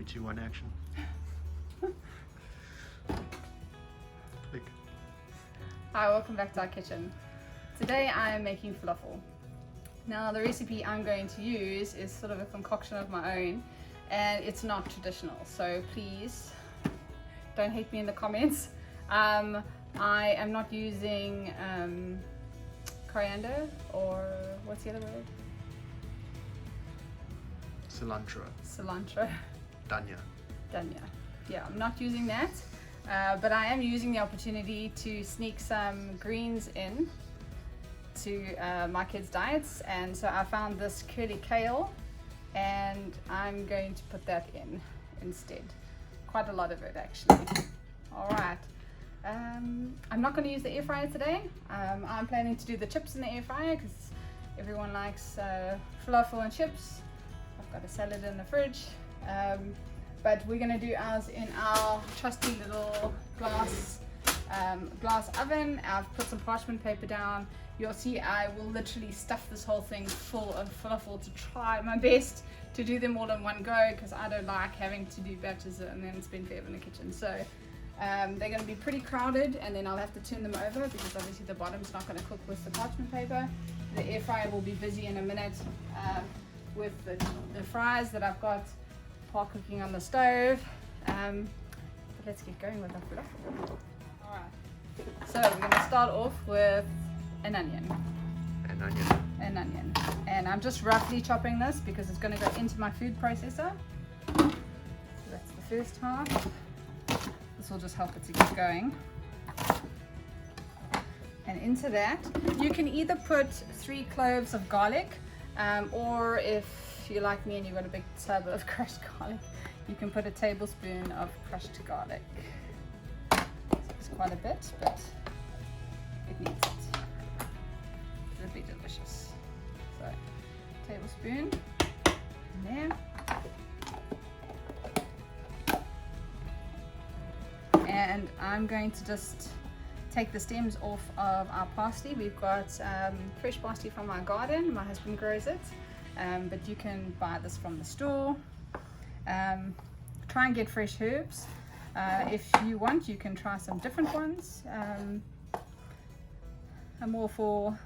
3, 2, 1, action. Click. Hi, welcome back to our kitchen. Today I am making falafel. Now the recipe I'm going to use is sort of a concoction of my own, and it's not traditional, so please don't hate me in the comments. I am not using coriander, or what's the other word? Cilantro. Danya. Yeah, I'm not using that, but I am using the opportunity to sneak some greens in to my kids' diets, and so I found this curly kale and I'm going to put that in instead. Quite a lot of it actually. Alright, I'm not going to use the air fryer today. I'm planning to do the chips in the air fryer because everyone likes falafel and chips. I've got a salad in the fridge, but we're going to do ours in our trusty little glass oven. I've put some parchment paper down. You'll see I will literally stuff this whole thing full of falafel to try my best to do them all in one go, because I don't like having to do batches and then spend forever in the kitchen. So they're going to be pretty crowded, and then I'll have to turn them over because obviously the bottom's not going to cook with the parchment paper. The air fryer will be busy in a minute with the fries that I've got pot cooking on the stove. But let's get going with the falafel. Alright, so we're going to start off with an onion. And I'm just roughly chopping this because it's going to go into my food processor. So that's the first half. This will just help it to get going. And into that, you can either put 3 cloves of garlic, or if you like me and you've got a big tub of crushed garlic, you can put a tablespoon of crushed garlic. So it's quite a bit, but it needs it. It'll be delicious. So, tablespoon in there. And I'm going to just take the stems off of our parsley. We've got fresh parsley from our garden. My husband grows it, but you can buy this from the store. Try and get fresh herbs. If you want, you can try some different ones. I'm all for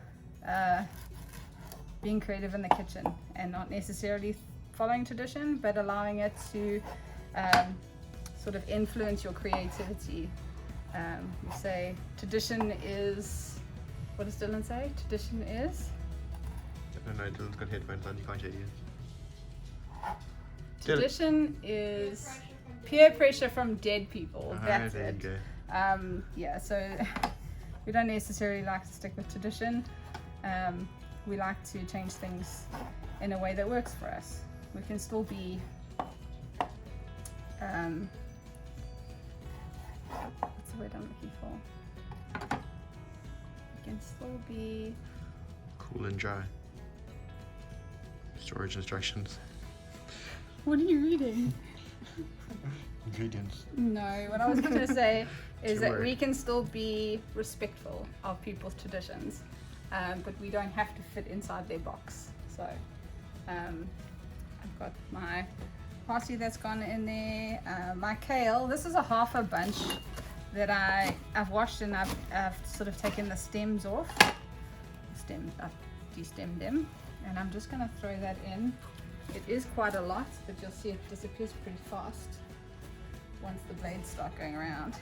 being creative in the kitchen and not necessarily following tradition, but allowing it to sort of influence your creativity. You say tradition is, what does Dylan say? Tradition is? No, Dylan's got headphones on, you can't hear you. Tradition is peer pressure from dead people. That's there it. You go. Yeah, so we don't necessarily like to stick with tradition. We like to change things in a way that works for us. We can still be what's the word I'm looking for? We can still be Cool and dry. Storage instructions. What are you reading? Ingredients. No, what I was going to say is that Turmeric. we can still be respectful of people's traditions, but we don't have to fit inside their box. So I've got my parsley that's gone in there, my kale. This is a half a bunch that I've washed, and I've sort of taken the stems off. I've destemmed them, and I'm just going to throw that in. It is quite a lot, but you'll see it disappears pretty fast once the blades start going around.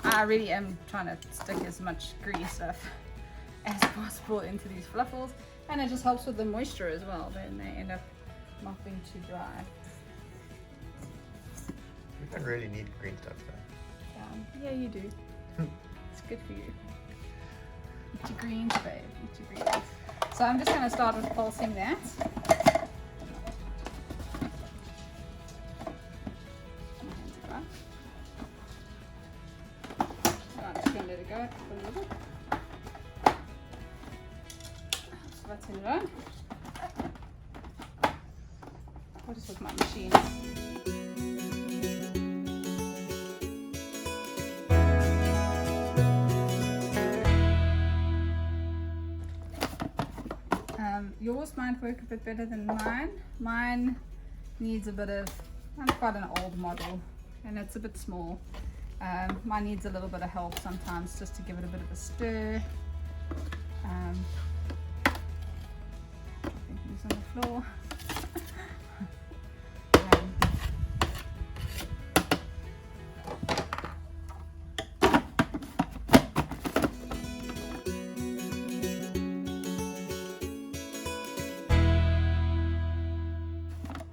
I really am trying to stick as much grease stuff as possible into these falafels, and it just helps with the moisture as well. Then they end up not being too dry. We don't really need green stuff though. Yeah, you do. It's good for you. Eat your greens, babe. Eat your greens. So I'm just going to start with pulsing that. Let it go for a little bit. So that's it on. What is with my machine? Yours might work a bit better than mine. Mine needs a bit of, I'm quite an old model and it's a bit small. Mine needs a little bit of help sometimes just to give it a bit of a stir. Things on the floor.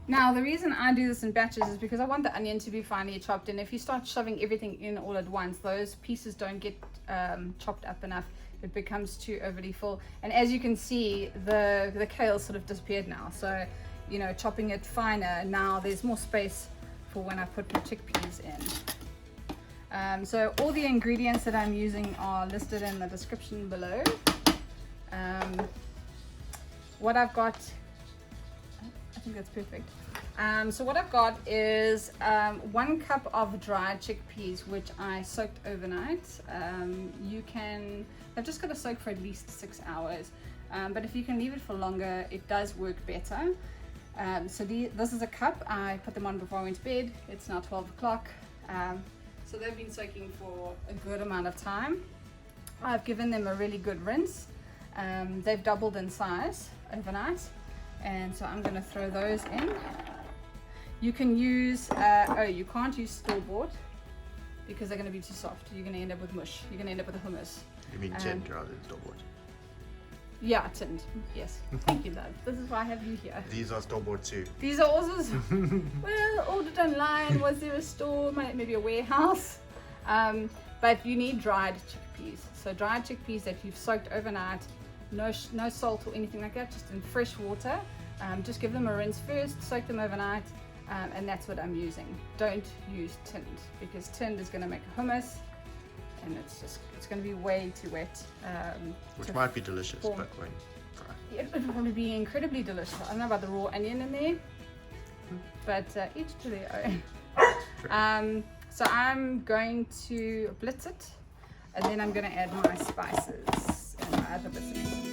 Now the reason I do this in batches is because I want the onion to be finely chopped, and if you start shoving everything in all at once, those pieces don't get chopped up enough. It becomes too overly full, and as you can see, the kale sort of disappeared now. So, you know, chopping it finer, now there's more space for when I put my chickpeas in. So all the ingredients that I'm using are listed in the description below. What I've got, I think that's perfect. So what I've got is 1 cup of dried chickpeas, which I soaked overnight. They've just got to soak for at least 6 hours, but if you can leave it for longer, it does work better. So this is a cup. I put them on before I went to bed. It's now 12 o'clock. So they've been soaking for a good amount of time. I've given them a really good rinse. They've doubled in size overnight, and so I'm going to throw those in. You can use, you can't use store-bought because they're going to be too soft. You're going to end up with mush. You're going to end up with a hummus. You mean tinned rather than store-bought? Yeah, tinned. Yes. Thank you, love. This is why I have you here. These are store-bought too. These are also, well, ordered online. Was there a store? Maybe a warehouse? But you need dried chickpeas. So dried chickpeas that you've soaked overnight. No salt or anything like that, just in fresh water. Just give them a rinse first, soak them overnight, and that's what I'm using. Don't use tinned, because tinned is going to make a hummus, and it's going to be way too wet. Which might be delicious, but when dry. It would probably be incredibly delicious. I don't know about the raw onion in there, but each to their own. So I'm going to blitz it, and then I'm going to add my spices and my other bits and pieces.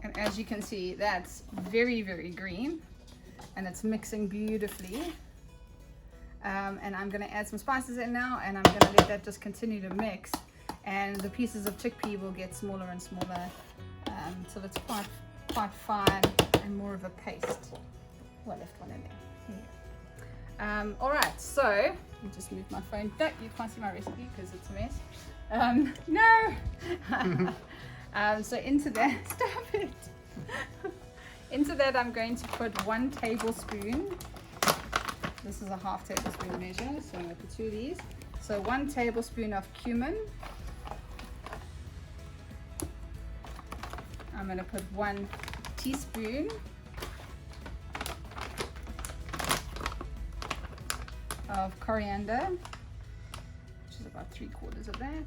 And as you can see, that's very, very green, and it's mixing beautifully. And I'm going to add some spices in now, and I'm going to let that just continue to mix, and the pieces of chickpea will get smaller and smaller, so it's quite fine and more of a paste. Oh, I left one in there. All right, so let me just move my phone. No, you can't see my recipe because it's a mess. No. So into that, stop it. Into that, I'm going to put 1 tablespoon. This is a half tablespoon measure, so I'm going to put 2 of these. So 1 tablespoon of cumin. I'm going to put 1 teaspoon of coriander, which is about 3/4 of that.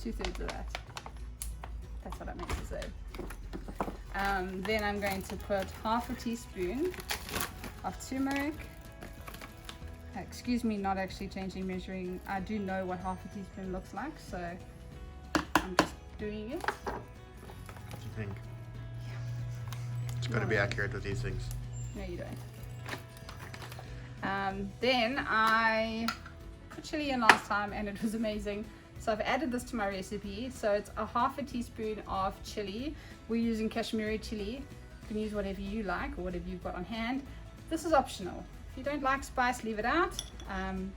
2/3 of that. That's what I meant to say. Then I'm going to put 1/2 teaspoon of turmeric. Excuse me, not actually changing measuring. I do know what 1/2 teaspoon looks like, so I'm just doing it. What do you think? It's got to be accurate with these things. No, you don't. Then I put chili in last time, and it was amazing. So I've added this to my recipe. So it's 1/2 teaspoon of chili. We're using Kashmiri chili. You can use whatever you like or whatever you've got on hand. This is optional. If you don't like spice, leave it out.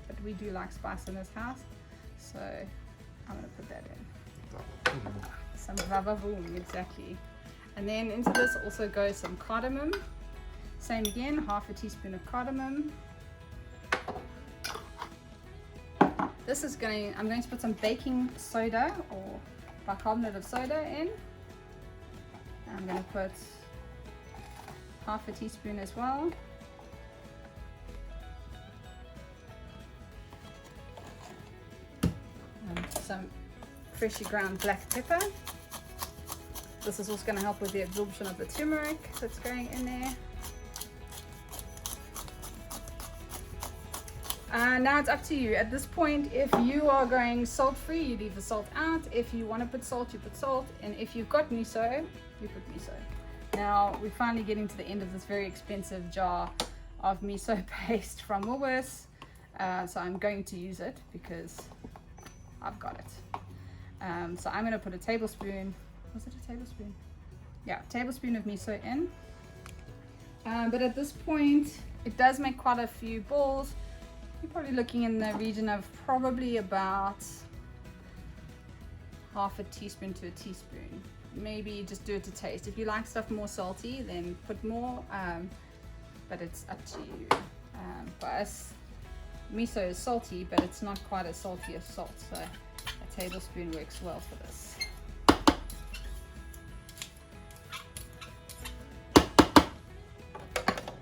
But we do like spice in this house. So I'm going to put that in. Some vavavoom, exactly. And then into this also goes some cardamom. Same again, 1/2 teaspoon of cardamom. This is I'm going to put some baking soda or bicarbonate of soda in. I'm going to put 1/2 teaspoon as well. And some freshly ground black pepper. This is also going to help with the absorption of the turmeric that's going in there. Now it's up to you. At this point, if you are going salt free, you leave the salt out. If you want to put salt, you put salt. And if you've got miso, you put miso. Now we're finally getting to the end of this very expensive jar of miso paste from Woolworths. So I'm going to use it because I've got it. So I'm going to put a tablespoon. Was it a tablespoon? Yeah, a tablespoon of miso in. But at this point, it does make quite a few balls. You're probably looking in the region of probably about half a teaspoon to a teaspoon. Maybe just do it to taste. If you like stuff more salty, then put more, but it's up to you. For us, miso is salty, but it's not quite as salty as salt, so a tablespoon works well for this.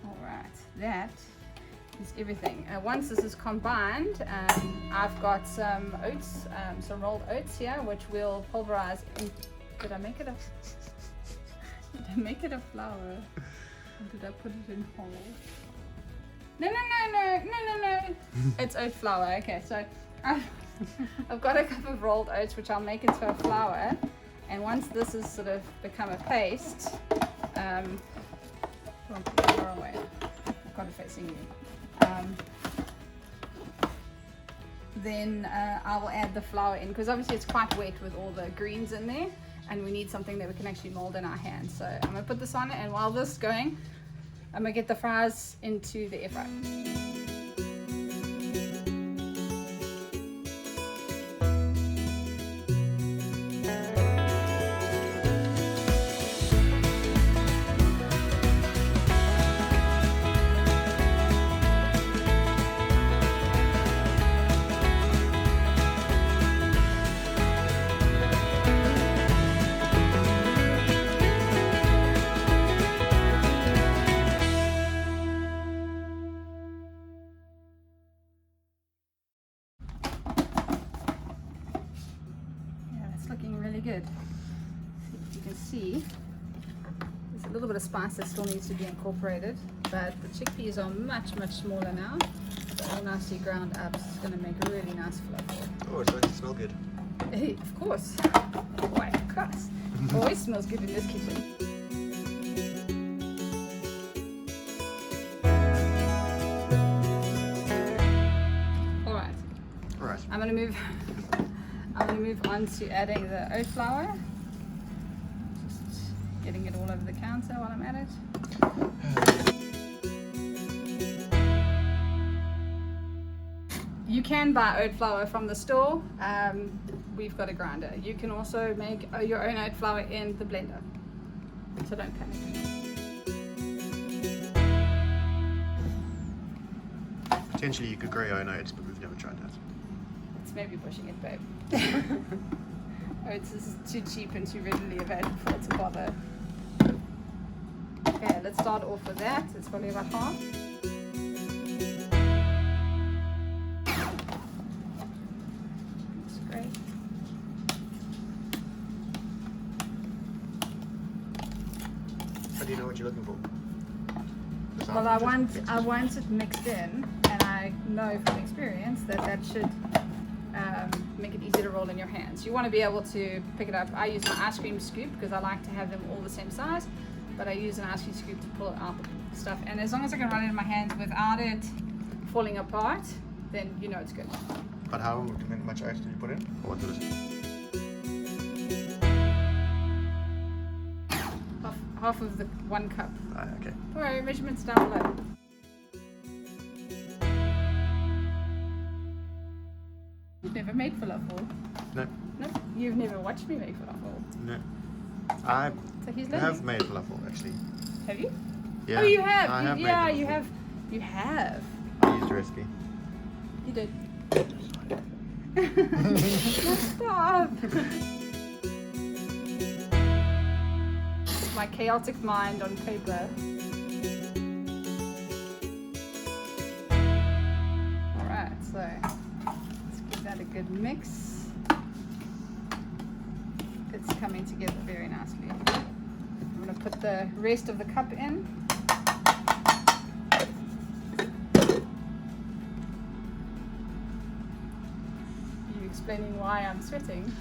Alright, that is everything. Once this is combined, I've got some oats, some rolled oats here, which we'll pulverize in. Did I make it a flour? Or did I put it in whole? No. It's oat flour. Okay, so I've got a cup of rolled oats, which I'll make into a flour. And once this has sort of become a paste, I'll put the flour away. I've got it facing you. Then I will add the flour in, because obviously it's quite wet with all the greens in there, and we need something that we can actually mold in our hands. So I'm going to put this on it, and while this is going, I'm going to get the fries into the air fryer. Looking really good. If you can see, there's a little bit of spice that still needs to be incorporated, but the chickpeas are much smaller now. So all nicely ground up. It's going to make a really nice falafel. Oh, it's going to smell good. Hey, of course. Why, of course. Always smells good in this kitchen. All right. I'm going to move on to adding the oat flour. Just getting it all over the counter while I'm at it. You can buy oat flour from the store. We've got a grinder. You can also make your own oat flour in the blender. So don't panic. Potentially you could grow your own oats, but we've never tried that. Maybe pushing it, babe. Oats is too cheap and too readily available to bother. Okay, let's start off with that. It's probably about half. That's great. How do you know what you're looking for? Well, I want it mixed in, and I know from experience that should make it easy to roll in your hands. You want to be able to pick it up. I use my ice cream scoop because I like to have them all the same size, but I use an ice cream scoop to pull out the stuff. And as long as I can run it in my hands without it falling apart, then you know it's good. But how much ice did you put in? Or what was it? Half of the 1 cup. Okay. Don't worry, measurements down below. You've never made falafel? No. No? You've never watched me make falafel? No. I So he's have made falafel actually. Have you? Yeah. Oh, you have. I have made yeah, falafel. you have. You have. I used the recipe. You did. Stop. My chaotic mind on paper. Alright, so let's give that a good mix. it's coming together very nicely. I'm going to put the rest of the cup in. Are you explaining why I'm sweating?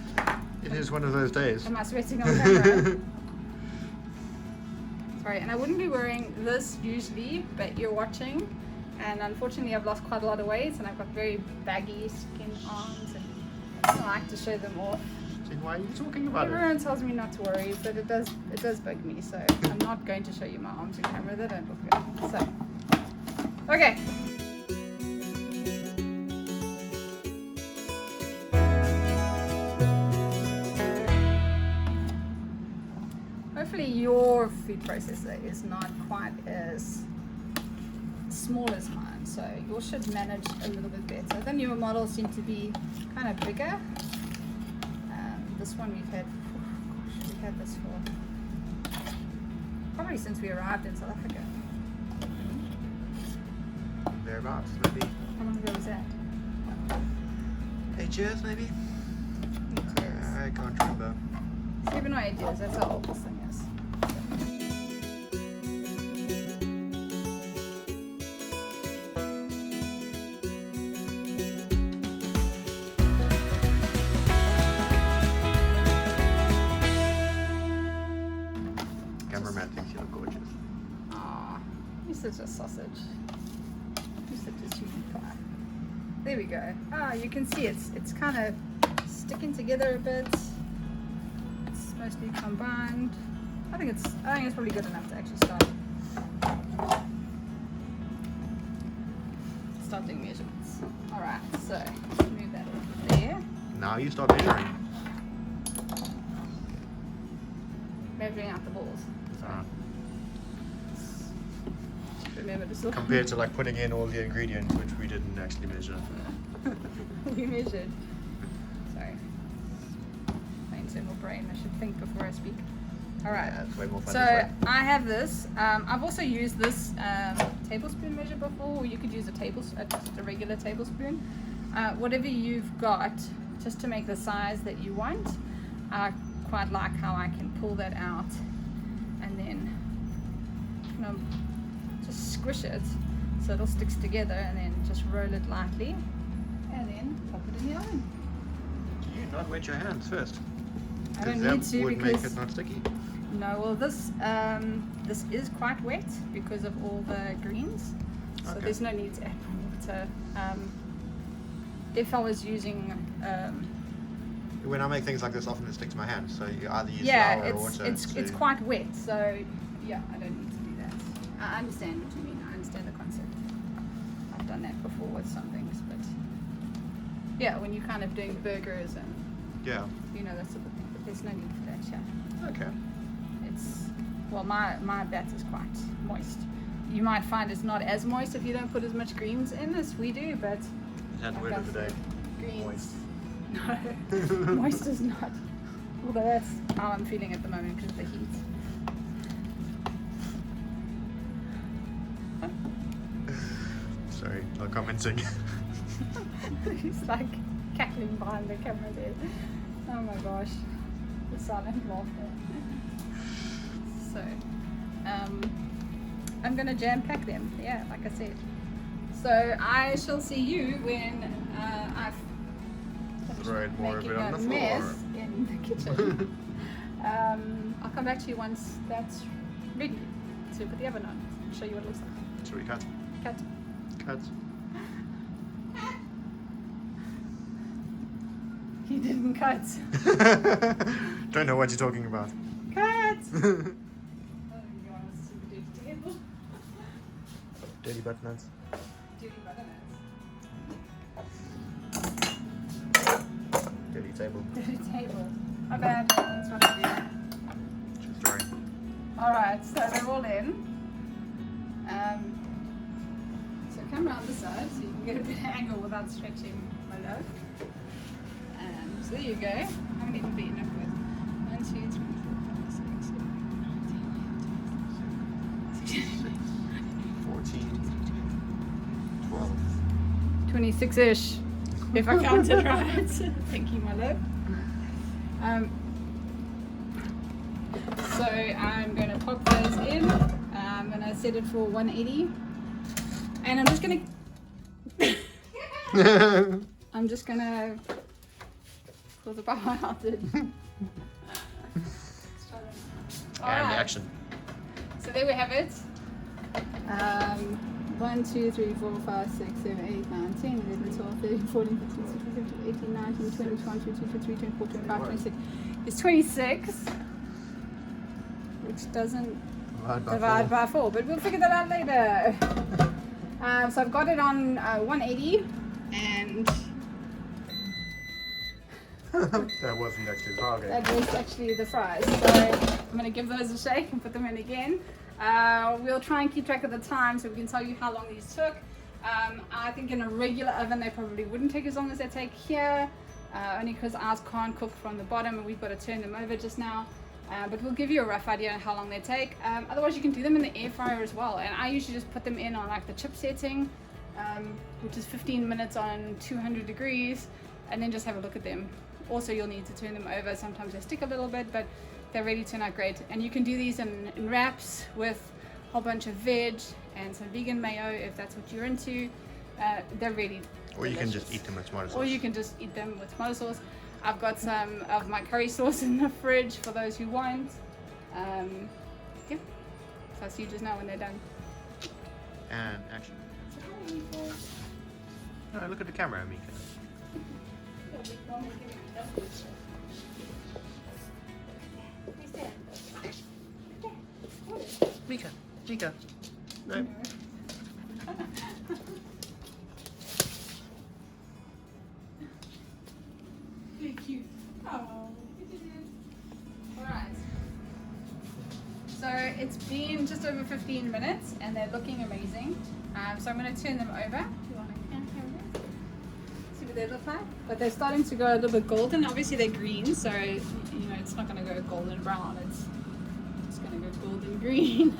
It is one of those days. Am I sweating on camera? Sorry, and I wouldn't be wearing this usually, but you're watching, and unfortunately I've lost quite a lot of weight and I've got very baggy skin arms and I don't like to show them off. Then why are you talking about Everyone tells me not to worry, but it does bug me, so I'm not going to show you my arms on camera. They don't look good. So, okay. Hopefully your food processor is not quite as small as mine, so yours should manage a little bit better. The newer models seem to be kind of bigger. This one we've had this for probably since we arrived in South Africa. Thereabouts, maybe. How long ago was that? 8 years, maybe? 8 years. I can't remember. 7 or 8 years, that's how old this thing is. Cameraman thinks you look gorgeous. Aw, you're such a sausage. You're such a sweetie pie. There we go. Ah, you can see it's kind of sticking together a bit. It's mostly combined. I think it's probably good enough to actually start doing measurements. All right, so move that over there. Now you start measuring. Measuring out the balls. Ah. Remember to still Compared to like putting in all the ingredients, which we didn't actually measure. we measured. Sorry. My internal brain. I should think before I speak. All right. Yeah, it's way more fun So this way. I have this. I've also used this tablespoon measure before, or you could use just a regular tablespoon. Whatever you've got, just to make the size that you want. I quite like how I can pull that out and then just squish it so it all sticks together, and then just roll it lightly and then pop it in the oven. Do you not wet your hands first? I don't 'Cause need that to would because make it not sticky. no, well this is quite wet because of all the greens, so Okay. there's no need to add more water. If I was using When I make things like this, often it sticks to my hands. So you either use yeah, flour or water. it's quite wet, so yeah, I don't need to do that. I understand what you mean. I understand the concept. I've done that before with some things, but yeah, when you're kind of doing burgers and Yeah. that sort of thing, but there's no need for that. Yeah, Okay. my batter is quite moist. You might find it's not as moist if you don't put as much greens in as we do, but That's the word of the day. greens. Moist. No, moist is not. Although that's how I'm feeling at the moment because of the heat. Sorry, not commenting. He's like cackling behind the camera there. Oh my gosh, the silent laughter. So, I'm gonna jam pack them. Yeah, like I said. So I shall see you when I've Throw it more of making it on a the floor. mess in the kitchen. I'll come back to you once that's ready to put the oven on. Show you what it looks like. Should we cut? Cut. Cut. He didn't cut. Don't know what you're talking about. Cut. Oh God, it's super dirty table. Dirty butt nuts. Dirty bananas. Dirty table. Dirty table. My bad. That's what I do. Just throwing. All right, so they're all in. So come around the side so you can get a bit of angle without stretching my love. So there you go. I haven't even beaten up with 1, 2, 3, 4, 5, 6, 7, 8, 9, 10, 26-ish, if I counted right. Thank you, my love. So I'm going to pop those in. I'm going to set it for 180. And I'm just going to... I'm just going to... pull the power out. And action. So there we have it. 1, 2, 3, 4, 5, 6, 7, 8, 9, 10, 11, 12, 13, 14, 15, 16, 17, 18, 19, 20, 21, 22, 23, 24, 25, 26. It's 26, which doesn't divide by 4, but we'll figure that out later. So I've got it on 180, and That wasn't actually the target. that was actually the fries. So I'm going to give those a shake and put them in again. We'll try and keep track of the time so we can tell you how long these took. I think in a regular oven they probably wouldn't take as long as they take here, only because ours can't cook from the bottom and we've got to turn them over just now. But we'll give you a rough idea on how long they take. Otherwise you can do them in the air fryer as well, and I usually just put them in on like the chip setting, which is 15 minutes on 200 degrees, and then just have a look at them. Also you'll need to turn them over, sometimes they stick a little bit, but they really turn out great. And you can do these in wraps with a whole bunch of veg and some vegan mayo if that's what you're into. They're really Or you can delicious. just eat them with tomato sauce. Or you can just eat them with tomato sauce. I've got some of my curry sauce in the fridge for those who want. Yeah, so you just know when they're done. And action. No, look at the camera, Mika. Mika. No. Thank you. Oh, alright. So it's been just over 15 minutes and they're looking amazing. So I'm going to turn them over. Do you want to see what they look like? But they're starting to go a little bit golden. Obviously they're green, so you know it's not going to go golden brown. It's just going to go golden green.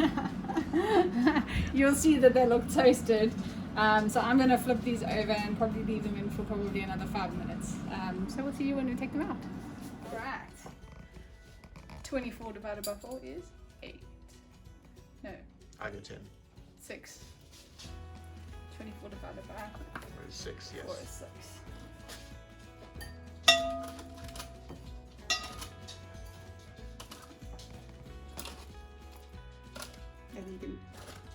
You'll see that they look toasted. So I'm going to flip these over and probably leave them in for probably another 5 minutes. So we'll see you when we take them out. Alright. 24 divided by 4 is 8. No, I go 10. 6. 24 divided by Or 6, yes. 4 is 6. And you can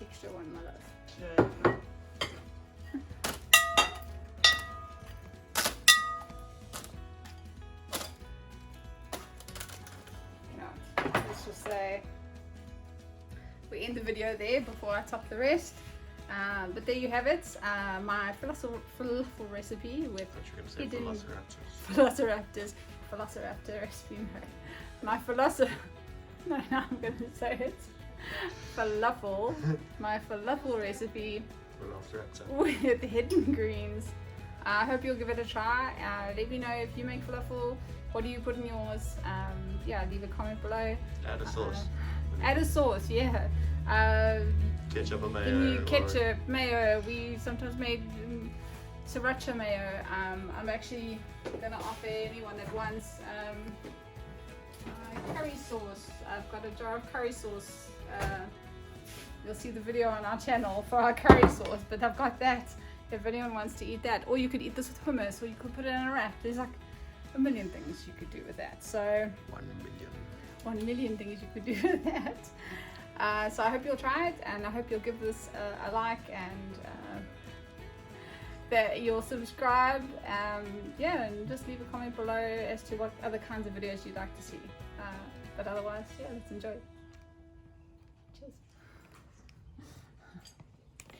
extra one, my love. Let's just say we end the video there before I top the rest. But there you have it, my falafel recipe with hidden velociraptor recipe. My falafel, no, now I'm going to say it. Falafel, my falafel recipe with hidden greens. I hope you'll give it a try. Let me know if you make falafel. What do you put in yours? Yeah, leave a comment below. Add a sauce. Add a sauce, yeah. Ketchup or Give me mayo. ketchup, mayo. We sometimes made sriracha mayo. I'm actually gonna offer anyone that wants curry sauce. I've got a jar of curry sauce. You'll see the video on our channel for our curry sauce, but I've got that if anyone wants to eat that. Or you could eat this with hummus, or you could put it in a wrap. There's like a million things you could do with that. So 1 million things you could do with that. So I hope you'll try it, and I hope you'll give this a like, and that you'll subscribe. Yeah, and just leave a comment below as to what other kinds of videos you'd like to see. But otherwise, yeah, let's enjoy.